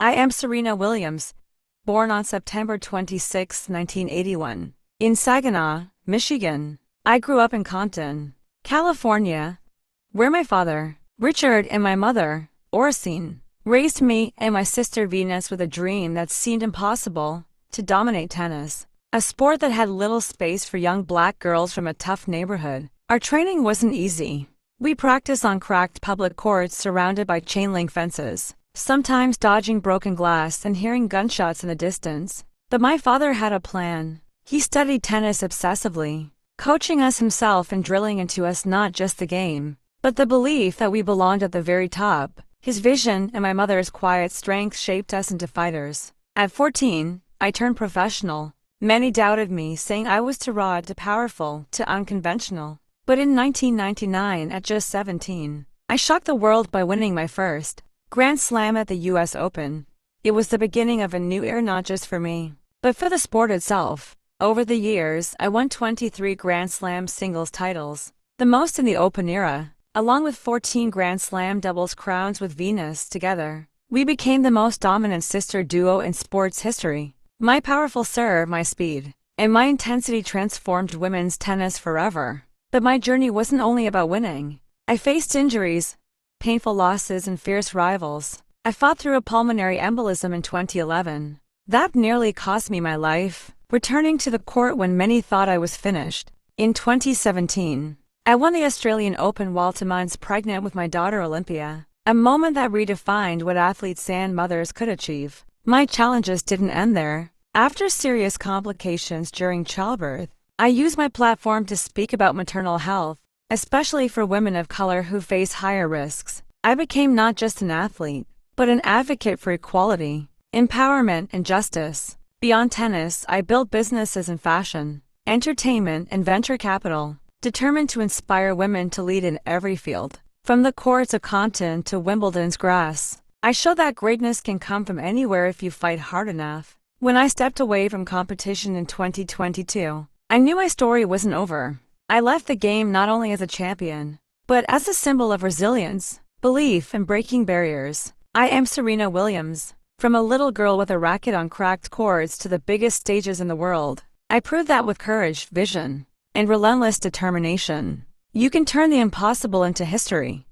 I am Serena Williams, born on September 26, 1981, in Saginaw, Michigan. I grew up in Compton, California, where my father, Richard, and my mother, Oracine, raised me and my sister Venus with a dream that seemed impossible: to dominate tennis, a sport that had little space for young black girls from a tough neighborhood. Our training wasn't easy. We practiced on cracked public courts surrounded by chain-link fences, sometimes dodging broken glass and hearing gunshots in the distance. But my father had a plan. He studied tennis obsessively, coaching us himself and drilling into us not just the game, but the belief that we belonged at the very top. His vision and my mother's quiet strength shaped us into fighters. At 14, I turned professional. Many doubted me, saying I was too raw, too powerful, too unconventional. But in 1999, at just 17, I shocked the world by winning my first Grand Slam at the US Open. It was the beginning of a new era, not just for me, but for the sport itself. Over the years, I won 23 Grand Slam singles titles, the most in the Open era, along with 14 Grand Slam doubles crowns with Venus. Together, we became the most dominant sister duo in sports history. My powerful serve, my speed, and my intensity transformed women's tennis forever. But my journey wasn't only about winning. I faced injuries, painful losses, and fierce rivals. I fought through a pulmonary embolism in 2011. That nearly cost me my life, returning to the court when many thought I was finished. In 2017, I won the Australian Open while 2 months pregnant with my daughter Olympia, a moment that redefined what athletes and mothers could achieve. My challenges didn't end there. After serious complications during childbirth, I used my platform to speak about maternal health, especially for women of color who face higher risks. I became not just an athlete, but an advocate for equality, empowerment, and justice. Beyond tennis, I built businesses in fashion, entertainment, and venture capital, determined to inspire women to lead in every field. From the courts of Compton to Wimbledon's grass, I showed that greatness can come from anywhere if you fight hard enough. When I stepped away from competition in 2022, I knew my story wasn't over. I left the game not only as a champion, but as a symbol of resilience, belief, and breaking barriers. I am Serena Williams. From a little girl with a racket on cracked courts to the biggest stages in the world, I proved that with courage, vision, and relentless determination, you can turn the impossible into history.